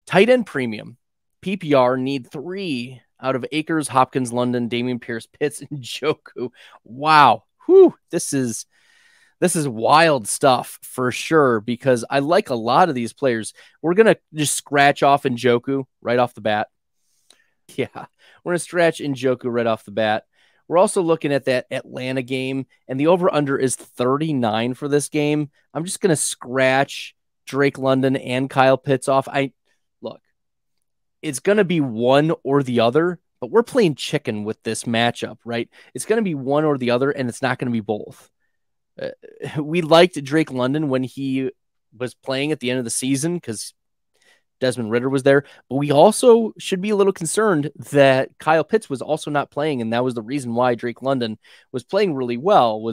Tight end premium. PPR need 3 out of Akers, Hopkins, London, Dameon Pierce, Pitts, and Joku. Wow. Whew. This is wild stuff for sure, because I like a lot of these players. We're going to just scratch off Njoku right off the bat. Yeah, we're going to scratch Njoku right off the bat. We're also looking at that Atlanta game, and the over-under is 39 for this game. I'm just going to scratch Drake London and Kyle Pitts off. Look, it's going to be one or the other, but we're playing chicken with this matchup, right? It's going to be one or the other, and it's not going to be both. We liked Drake London when he was playing at the end of the season because Desmond Ridder was there, but we also should be a little concerned that Kyle Pitts was also not playing, and that was the reason why Drake London was playing really well.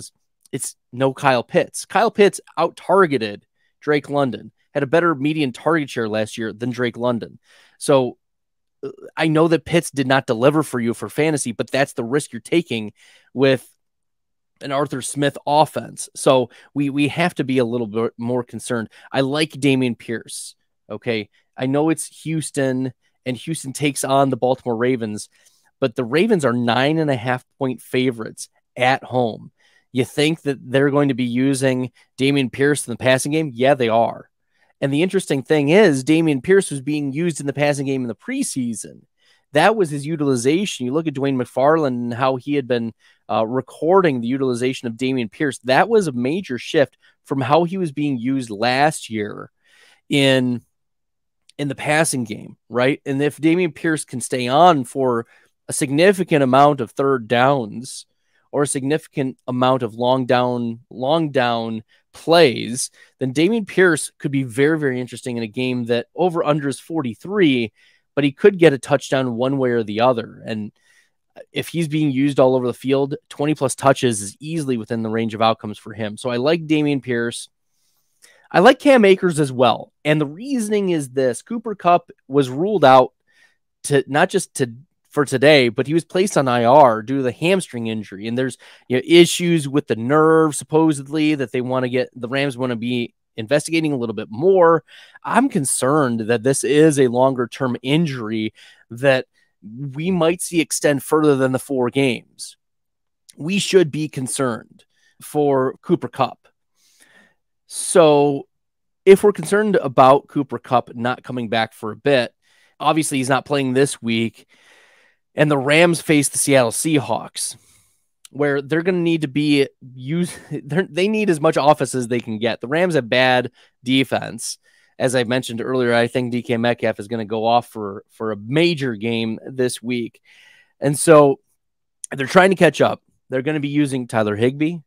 It's no Kyle Pitts. Kyle Pitts out-targeted Drake London, had a better median target share last year than Drake London. So I know that Pitts did not deliver for you for fantasy, but that's the risk you're taking with an Arthur Smith offense. So we have to be a little bit more concerned. I like Dameon Pierce. Okay. I know it's Houston, and Houston takes on the Baltimore Ravens, but the Ravens are 9.5-point favorites at home. You think that they're going to be using Dameon Pierce in the passing game? Yeah, they are. And the interesting thing is Dameon Pierce was being used in the passing game in the preseason. That was his utilization. You look at Dwayne McFarland and how he had been recording the utilization of Dameon Pierce. That was a major shift from how he was being used last year in the passing game, right? And if Dameon Pierce can stay on for a significant amount of third downs or a significant amount of long down plays, then Dameon Pierce could be very, very interesting in a game that over under is 43, but he could get a touchdown one way or the other. And if he's being used all over the field, 20 plus touches is easily within the range of outcomes for him. So I like Dameon Pierce. I like Cam Akers as well. And the reasoning is this: Cooper Kupp was ruled out for today, but he was placed on IR due to the hamstring injury. And there's issues with the nerve, supposedly, that the Rams want to be investigating a little bit more. I'm concerned that this is a longer term injury that we might see extend further than the 4 games. We should be concerned for Cooper Kupp. So if we're concerned about Cooper Kupp not coming back for a bit, obviously he's not playing this week, and the Rams face the Seattle Seahawks, where they're going to need to be used. They need as much offense as they can get. The Rams have bad defense. As I mentioned earlier, I think DK Metcalf is going to go off for a major game this week. And so they're trying to catch up. They're going to be using Tyler Higbee,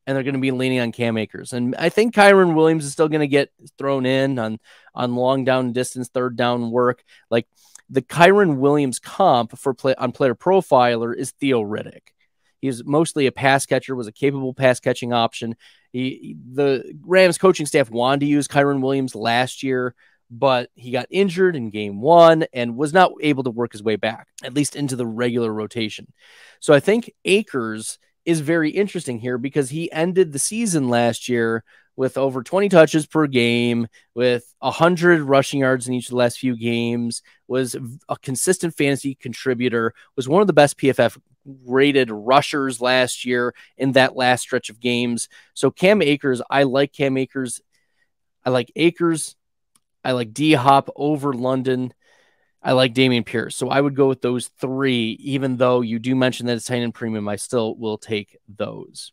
and they're going to be leaning on Cam Akers. And I think Kyron Williams is still going to get thrown in on long down distance, third down work. Like the Kyron Williams comp on Player Profiler is Theo Riddick. He's mostly a pass catcher, was a capable pass catching option. The Rams coaching staff wanted to use Kyron Williams last year, but he got injured in game 1 and was not able to work his way back, at least into the regular rotation. So I think Akers is very interesting here because he ended the season last year with over 20 touches per game, with 100 rushing yards in each of the last few games, was a consistent fantasy contributor, was one of the best PFF rated rushers last year in that last stretch of games. So Cam Akers, I like Cam Akers. I like Akers. I like D-Hop over London. I like Dameon Pierce. So I would go with those 3, even though you do mention that it's tight end premium, I still will take those.